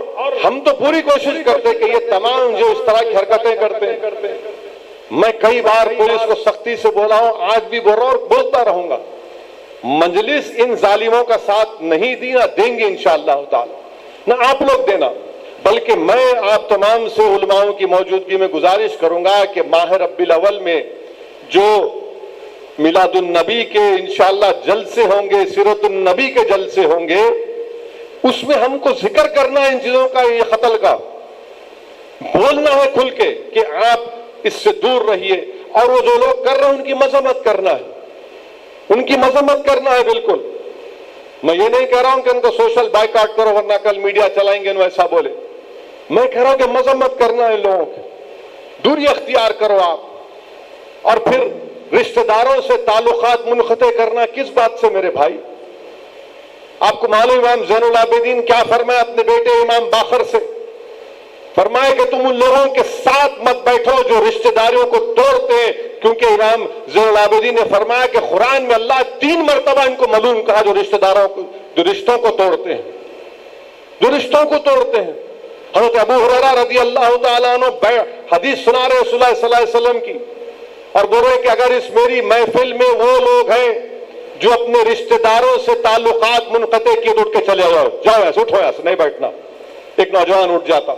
ہم تو پوری کوشش کرتے کہ یہ تمام جو اس طرح کی حرکتیں کرتے ہیں میں کئی بار پولیس کو سختی سے بولا ہوں، آج بھی بول رہا ہوں اور بولتا رہوں گا، مجلس ان ظالموں کا ساتھ نہیں دی، نہ دیں گے انشاءاللہ تعالی، نہ آپ لوگ دینا، بلکہ میں آپ تمام سے علماؤں کی موجودگی میں گزارش کروں گا کہ ماہ ربیع الاول میں جو میلاد النبی کے انشاءاللہ جلسے ہوں گے، سیرت النبی کے جلسے ہوں گے، اس میں ہم کو ذکر کرنا ہے ان چیزوں کا، یہ قتل کا بولنا ہے کھل کے کہ آپ اس سے دور رہیے، اور وہ جو لوگ کر رہے ہیں ان کی مذمت کرنا ہے، ان کی مذمت کرنا ہے بالکل۔ میں یہ نہیں کہہ رہا ہوں کہ ان کو سوشل بائیکاٹ کرو ورنہ کل میڈیا چلائیں گے ایسا بولے، میں کہہ رہا ہوں کہ مذمت کرنا ہے لوگوں کی، دوری اختیار کرو آپ۔ اور پھر رشتہ داروں سے تعلقات منقطع کرنا کس بات سے میرے بھائی؟ آپ کو معلوم امام زین العابدین کیا فرمایا اپنے بیٹے امام باقر سے؟ فرمایا کہ تم ان لوگوں کے ساتھ مت بیٹھو جو رشتہ داریوں کو توڑتے ہیں، کیونکہ امام زین العابدین نے فرمایا کہ قرآن میں اللہ 3 مرتبہ ان کو ملعون کہا جو رشتہ داروں کو، جو رشتوں کو توڑتے ہیں، جو رشتوں کو توڑتے ہیں۔ حضرت ابو ہریرہ رضی اللہ تعالیٰ عنہ حدیث سنا رہے رسول اللہ صلی اللہ علیہ وسلم کی، اور بول رہے کہ اگر اس میری محفل میں وہ لوگ ہیں جو اپنے رشتہ داروں سے تعلقات منقطع کیے تو اٹھ کے چلے جاؤ ایسے، اٹھو ایسے، نہیں بیٹھنا۔ ایک نوجوان اٹھ جاتا،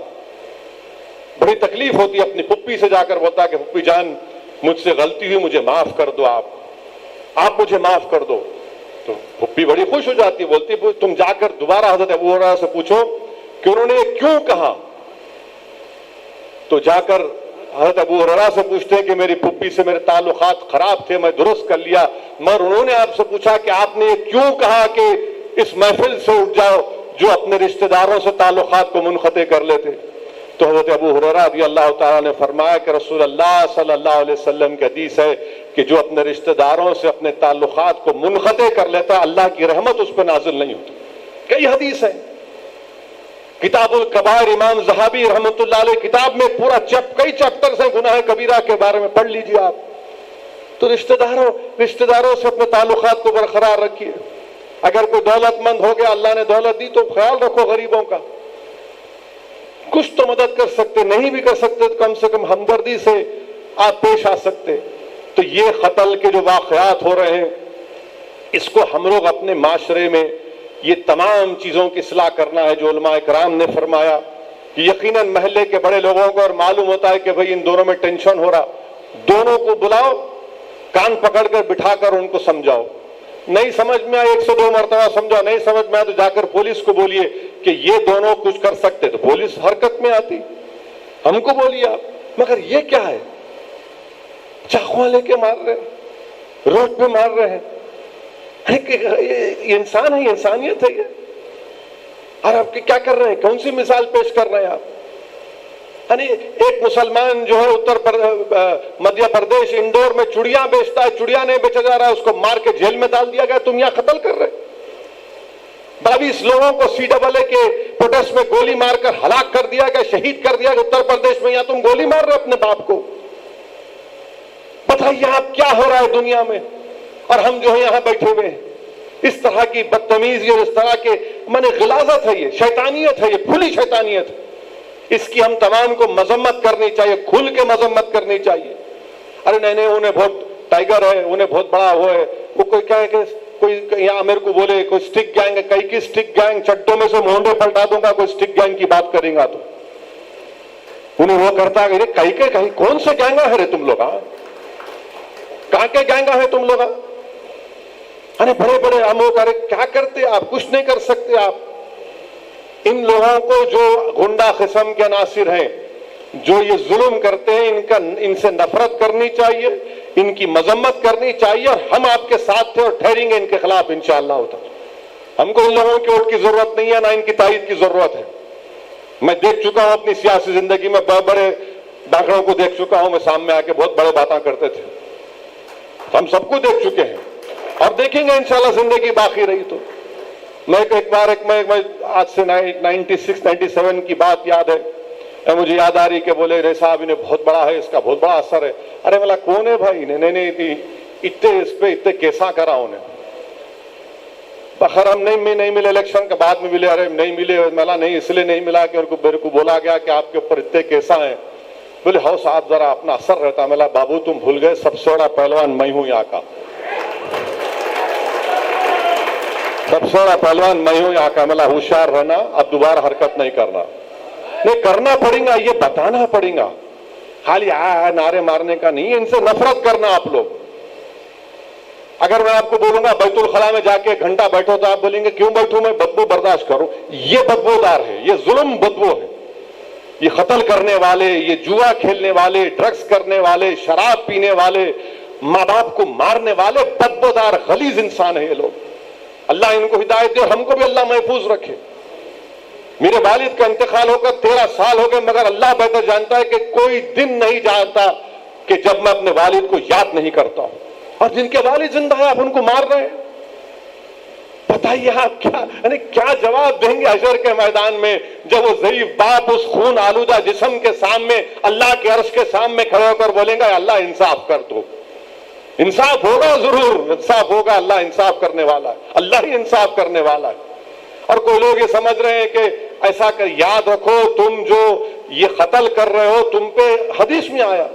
بڑی تکلیف ہوتی، اپنی پھپھی سے جا کر بولتا کہ پھپھی جان مجھ سے غلطی ہوئی، مجھے معاف کر دو، آپ مجھے معاف کر دو۔ تو پھپھی بڑی خوش ہو جاتی، بولتی تم جا کر دوبارہ حضرت ابو ہریرہ سے پوچھو کہ انہوں نے یہ کیوں کہا۔ تو جا کر حضرت ابو ہریرہ سے پوچھتے ہیں کہ میری پھپھی سے میرے تعلقات خراب تھے، میں درست کر لیا، مگر انہوں نے آپ سے پوچھا کہ آپ نے یہ کیوں کہا کہ اس محفل سے اٹھ جاؤ جو اپنے رشتہ داروں سے تعلقات کو منقطع کر لیتے۔ تو حضرت ابو ہریرہ رضی اللہ تعالیٰ نے فرمایا کہ رسول اللہ صلی اللہ علیہ وسلم کی حدیث ہے کہ جو اپنے رشتہ داروں سے اپنے تعلقات کو منقطع کر لیتا اللہ کی رحمت اس پہ نازل نہیں ہوتی۔ کئی حدیث ہیں، کتاب الکبائر امام ذہبی رحمۃ اللہ علیہ کتاب میں پورا کئی چیپٹرز ہیں گناہ کبیرہ کے بارے میں، پڑھ لیجیے آپ۔ تو رشتہ داروں سے اپنے تعلقات کو برقرار رکھیے۔ اگر کوئی دولت مند ہو گیا، اللہ نے دولت دی، تو خیال رکھو غریبوں کا، کچھ تو مدد کر سکتے، نہیں بھی کر سکتے تو کم سے کم ہمدردی سے آپ پیش آ سکتے۔ تو یہ قتل کے جو واقعات ہو رہے ہیں، اس کو ہم لوگ اپنے معاشرے میں یہ تمام چیزوں کی اصلاح کرنا ہے جو علماء کرام نے فرمایا۔ یقیناً محلے کے بڑے لوگوں کو اور معلوم ہوتا ہے کہ بھئی ان دونوں میں ٹینشن ہو رہا، دونوں کو بلاؤ، کان پکڑ کر بٹھا کر ان کو سمجھاؤ، نہیں سمجھ میں آئے 1 سے 2 مرتبہ سمجھاؤ، نہیں سمجھ میں آئے تو جا کر پولیس کو بولیے کہ یہ دونوں کچھ کر سکتے، تو پولیس حرکت میں آتی، ہم کو بولیے آپ۔ مگر یہ کیا ہے، چاقو لے کے مار رہے ہیں، روڈ پہ مار رہے ہیں، یہ انسان ہے، یہ انسانیت ہے یہ؟ اور آپ کیا کر رہے ہیں، کون سی مثال پیش کر رہے ہیں آپ؟ یعنی ایک مسلمان جو ہے مدھیہ پردیش اندور میں چڑیاں بیچتا ہے، چڑیا نہیں بیچا جا رہا ہے، اس کو مار کے جیل میں ڈال دیا گیا، تم یہاں قتل کر رہے 22 لوگوں کو CAA کے پروٹیسٹ میں گولی مار کر ہلاک کر دیا گیا، شہید کر دیا گیا اتر پردیش میں، یہاں تم گولی مار رہے اپنے باپ کو۔ بتائیے آپ کیا ہو رہا ہے دنیا میں، اور ہم جو ہے یہاں بیٹھے ہوئے ہیں۔ اس طرح کی بدتمیزی اور اس طرح کے غلاظت ہے، یہ شیطانیت ہے، یہ کھلی شیطانیت ہے، اس کی ہم تمام کو مذمت کرنی چاہیے، کھل کے مذمت کرنی چاہیے۔ ارے نہیں انہیں بہت ٹائگر ہے، انہیں بہت بڑا وہ ہے، وہ کوئی کہے کہ کوئی یہاں میرے کو بولے کوئی سٹک گینگ ہے، کئی کی سٹک گینگ، چڈوں میں سے مونڈے پلٹا دوں گا کوئی سٹک گینگ کی بات کریں گا تو انہیں وہ کرتا ہے کہ کہیں کون سے گینگا ہے رے تم لوگ، کہاں کے گینگا ہے تم لوگ؟ ارے بڑے بڑے ہم کرے کیا کرتے آپ، کچھ نہیں کر سکتے آپ۔ ان لوگوں کو جو غنڈہ قسم کے عناصر ہیں جو یہ ظلم کرتے ہیں، ان سے نفرت کرنی چاہیے، ان کی مذمت کرنی چاہیے، اور ہم آپ کے ساتھ تھے اور ٹھہریں گے ان کے خلاف انشاءاللہ تعالی۔ ہم کو ان لوگوں کی ووٹ کی ضرورت نہیں ہے، نہ ان کی تائید کی ضرورت ہے۔ میں دیکھ چکا ہوں اپنی سیاسی زندگی میں، بڑے بڑے ڈاکڑوں کو دیکھ چکا ہوں میں، سامنے آ کے بہت بڑے باتیں کرتے تھے، ہم سب کو دیکھ چکے ہیں اور دیکھیں گے انشاءاللہ زندگی باقی رہی تو۔ میں ایک بار آج سے 96-97 کی بات یاد ہے، مجھے یاد آ رہی کہ بولے رے صاحب انہیں بہت بڑا ہے، اس کا بہت بڑا اثر ہے۔ ارے بولا کون ہے بھائی؟ نہیں اتنے اس پہ اتنے کیسا کرا انہیں، بخیر ہم نہیں ملے، الیکشن کے بعد میں ملے، ارے نہیں ملے، ملا نہیں اس لیے نہیں ملا کہ میرے کو بولا گیا کہ آپ کے اوپر اتنے کیسا ہیں۔ بولے ہاؤ صاحب ذرا اپنا اثر رہتا. میں بابو تم بھول گئے سب سے بڑا پہلوان میں ہوں یہاں کا, سب سے بڑا پہلوان میں ہوں یہاں کا. میں ہوشیار رہنا, اب دوبارہ حرکت نہیں کرنا. نہیں کرنا پڑے گا, یہ بتانا پڑے گا, خالی نعرے مارنے کا نہیں. ان سے نفرت کرنا آپ لوگ. اگر میں آپ کو بولوں گا بیت الخلاء میں جا کے ایک گھنٹہ بیٹھو تو آپ بولیں گے کیوں بیٹھوں, میں بدبو برداشت کروں. یہ بدبودار ہے, یہ ظلم بدبو ہے. یہ قتل کرنے والے, یہ جوا کھیلنے والے, ڈرگز کرنے والے, شراب پینے والے, ماں باپ کو مارنے والے بدبودار غلیظ انسان ہیں یہ لوگ. اللہ ان کو ہدایت دے, ہم کو بھی اللہ محفوظ رکھے. میرے والد کا انتقال ہو کر 13 سال ہو گئے, مگر اللہ بہتر جانتا ہے کہ کوئی دن نہیں جانتا کہ جب میں اپنے والد کو یاد نہیں کرتا ہوں. اور جن کے والد زندہ ہیں آپ ان کو مار رہے ہیں. بتائیے آپ کیا جواب دیں گے حشر کے میدان میں, جب وہ ضعیف باپ اس خون آلودہ جسم کے سامنے اللہ کے عرش کے سامنے کھڑے ہو کر بولیں گا اللہ انصاف کر دو. انصاف ہوگا, ضرور انصاف ہوگا. اللہ انصاف کرنے والا ہے, اللہ ہی انصاف کرنے والا ہے. اور کوئی لوگ یہ سمجھ رہے ہیں کہ ایسا کر, یاد رکھو تم جو یہ قتل کر رہے ہو, تم پہ حدیث میں آیا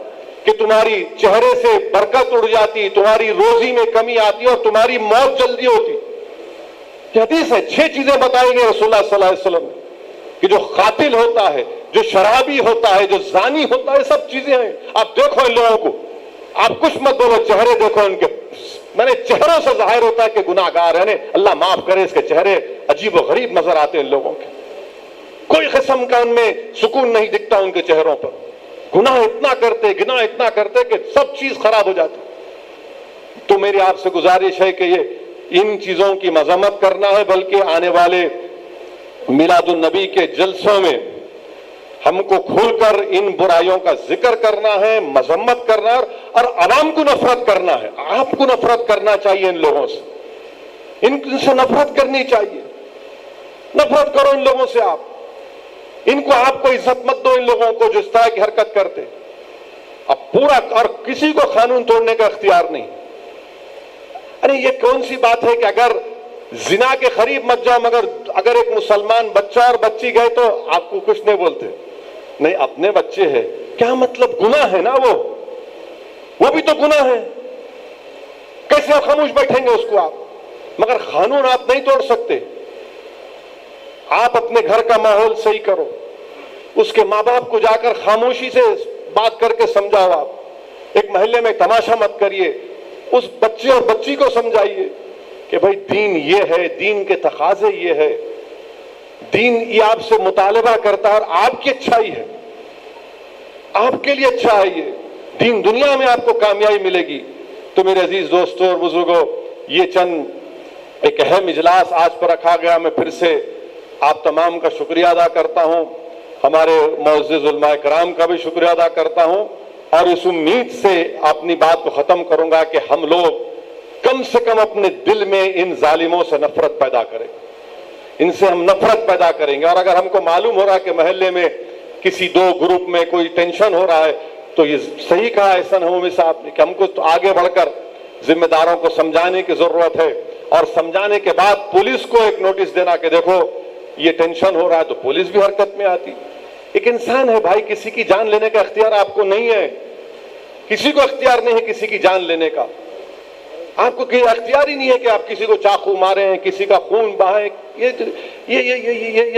کہ تمہاری چہرے سے برکت اڑ جاتی, تمہاری روزی میں کمی آتی اور تمہاری موت جلدی ہوتی. یہ حدیث ہے. 6 چیزیں بتائی گئی رسول اللہ صلی اللہ علیہ وسلم کہ جو قاتل ہوتا ہے, جو شرابی ہوتا ہے, جو زانی ہوتا ہے, سب چیزیں ہیں. آپ دیکھو ان لوگوں کو, آپ کچھ مت بولو, چہرے دیکھو ان کے. میں نے چہروں سے ظاہر ہوتا ہے کہ گناہگار ہیں. اللہ معاف کرے, اس کے چہرے عجیب و غریب نظر آتے ہیں ان لوگوں کے. کوئی قسم کا ان میں سکون نہیں دکھتا ان کے چہروں پر. گناہ اتنا کرتے کہ سب چیز خراب ہو جاتی. تو میری آپ سے گزارش ہے کہ یہ ان چیزوں کی مذمت کرنا ہے, بلکہ آنے والے میلاد النبی کے جلسوں میں ہم کو کھل کر ان برائیوں کا ذکر کرنا ہے, مذمت کرنا ہے, اور عوام کو نفرت کرنا ہے. آپ کو نفرت کرنا چاہیے ان لوگوں سے, ان سے نفرت کرنی چاہیے. نفرت کرو ان لوگوں سے. ان کو آپ کو عزت مت دو, ان لوگوں کو جو اس طرح کی حرکت کرتے. اب پورا, اور کسی کو قانون توڑنے کا اختیار نہیں. ارے یہ کون سی بات ہے کہ اگر زنا کے قریب مت جاؤ, مگر اگر ایک مسلمان بچہ اور بچی گئے تو آپ کو کچھ نہیں بولتے. نہیں, اپنے بچے ہیں, کیا مطلب, گناہ ہے نا وہ بھی تو گناہ ہے. کیسے آپ خاموش بیٹھیں گے اس کو آپ؟ مگر قانون آپ نہیں توڑ سکتے. آپ اپنے گھر کا ماحول صحیح کرو, اس کے ماں باپ کو جا کر خاموشی سے بات کر کے سمجھاؤ. آپ ایک محلے میں تماشا مت کریے, اس بچے اور بچی کو سمجھائیے کہ بھائی دین یہ ہے, دین کے تقاضے یہ ہے, دین یہ آپ سے مطالبہ کرتا ہے اور آپ کی اچھائی ہے, آپ کے لیے اچھا ہے یہ دین, دنیا میں آپ کو کامیابی ملے گی. تو میرے عزیز دوستوں اور بزرگوں, یہ چند ایک اہم اجلاس آج پر رکھا گیا. میں پھر سے آپ تمام کا شکریہ ادا کرتا ہوں, ہمارے معزز علماء کرام کا بھی شکریہ ادا کرتا ہوں, اور اس امید سے اپنی بات کو ختم کروں گا کہ ہم لوگ کم سے کم اپنے دل میں ان ظالموں سے نفرت پیدا کریں, ان سے ہم نفرت پیدا کریں گے. اور اگر ہم کو معلوم ہو رہا ہے کہ محلے میں کسی 2 گروپ میں کوئی ٹینشن ہو رہا ہے, تو یہ صحیح کہا احسن ہمیں صاحب نے کہ ہم کو تو آگے بڑھ کر ذمہ داروں کو سمجھانے کی ضرورت ہے, اور سمجھانے کے بعد پولیس کو ایک نوٹس دینا کہ دیکھو یہ ٹینشن ہو رہا ہے, تو پولیس بھی حرکت میں آتی. ایک انسان ہے بھائی, کسی کی جان لینے کا اختیار آپ کو نہیں ہے, کسی کو اختیار نہیں ہے کسی کی جان لینے کا. آپ کو اختیار ہی نہیں ہے کہ آپ کسی کو چاقو ماریں, کسی کا خون بہائیں. یہ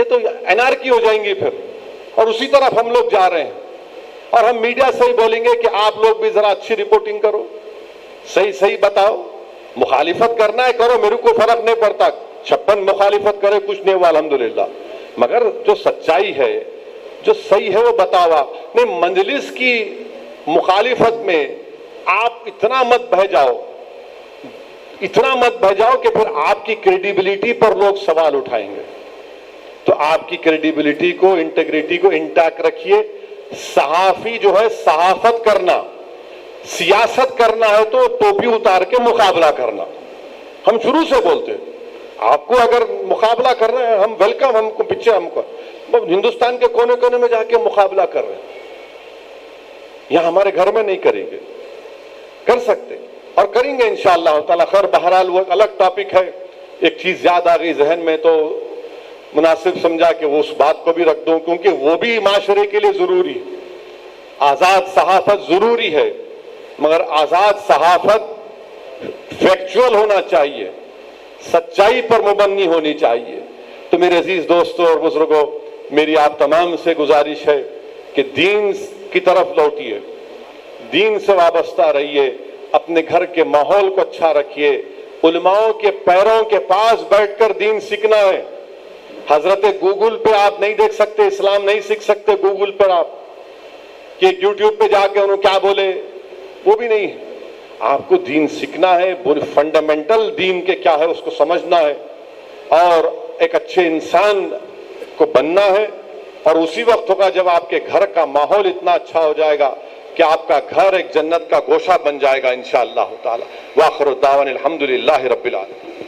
تو انارکی ہو جائیں گی پھر, اور اسی طرف ہم لوگ جا رہے ہیں. اور ہم میڈیا سے ہی بولیں گے کہ آپ لوگ بھی ذرا اچھی رپورٹنگ کرو, صحیح بتاؤ. مخالفت کرنا ہے کرو, میرے کو فرق نہیں پڑتا, 56 مخالفت کرے کچھ نہیں ہوا الحمدللہ, مگر جو سچائی ہے, جو صحیح ہے وہ بتاؤ. آپ نہیں, مجلس کی مخالفت میں آپ اتنا مت بہہ جاؤ کہ پھر آپ کی کریڈیبلٹی پر لوگ سوال اٹھائیں گے. تو آپ کی کریڈیبلٹی کو, انٹیگریٹی کو انٹیکٹ رکھیے. صحافی جو ہے صحافت کرنا, سیاست کرنا ہے تو ٹوپی اتار کے مقابلہ کرنا. ہم شروع سے بولتے ہیں آپ کو اگر مقابلہ کر رہے ہیں ہم ویلکم, ہم کو پیچھے, ہم کو ہندوستان کے کونے کونے میں جا کے مقابلہ کر رہے ہیں. یہاں ہمارے گھر میں نہیں کریں گے, کر سکتے اور کریں گے انشاءاللہ تعالی. خیر بہرحال وہ ایک الگ ٹاپک ہے. ایک چیز یاد آ گئی ذہن میں تو مناسب سمجھا کہ وہ اس بات کو بھی رکھ دوں, کیونکہ وہ بھی معاشرے کے لیے ضروری ہے. آزاد صحافت ضروری ہے، مگر آزاد صحافت فیکچول ہونا چاہیے، سچائی پر مبنی ہونی چاہیے۔ تو میرے عزیز دوستوں اور بزرگوں، میری آپ تمام سے گزارش ہے کہ دین کی طرف لوٹیے، دین سے وابستہ رہیے، اپنے گھر کے ماحول کو اچھا رکھیے، علماؤں کے پیروں کے پاس بیٹھ کر دین سیکھنا ہے۔ حضرت گوگل پہ آپ نہیں دیکھ سکتے، اسلام نہیں سیکھ سکتے گوگل پر آپ، کہ یوٹیوب پہ جا کے انہوں کیا بولے، وہ بھی نہیں ہے۔ آپ کو دین سیکھنا ہے، فنڈامنٹل دین کے کیا ہے اس کو سمجھنا ہے، اور ایک اچھے انسان کو بننا ہے۔ اور اسی وقت ہوگا جب آپ کے گھر کا ماحول اتنا اچھا ہو جائے گا کہ آپ کا گھر ایک جنت کا گوشہ بن جائے گا انشاءاللہ تعالی۔ وآخر الدعوانا الحمدللہ رب العالمین۔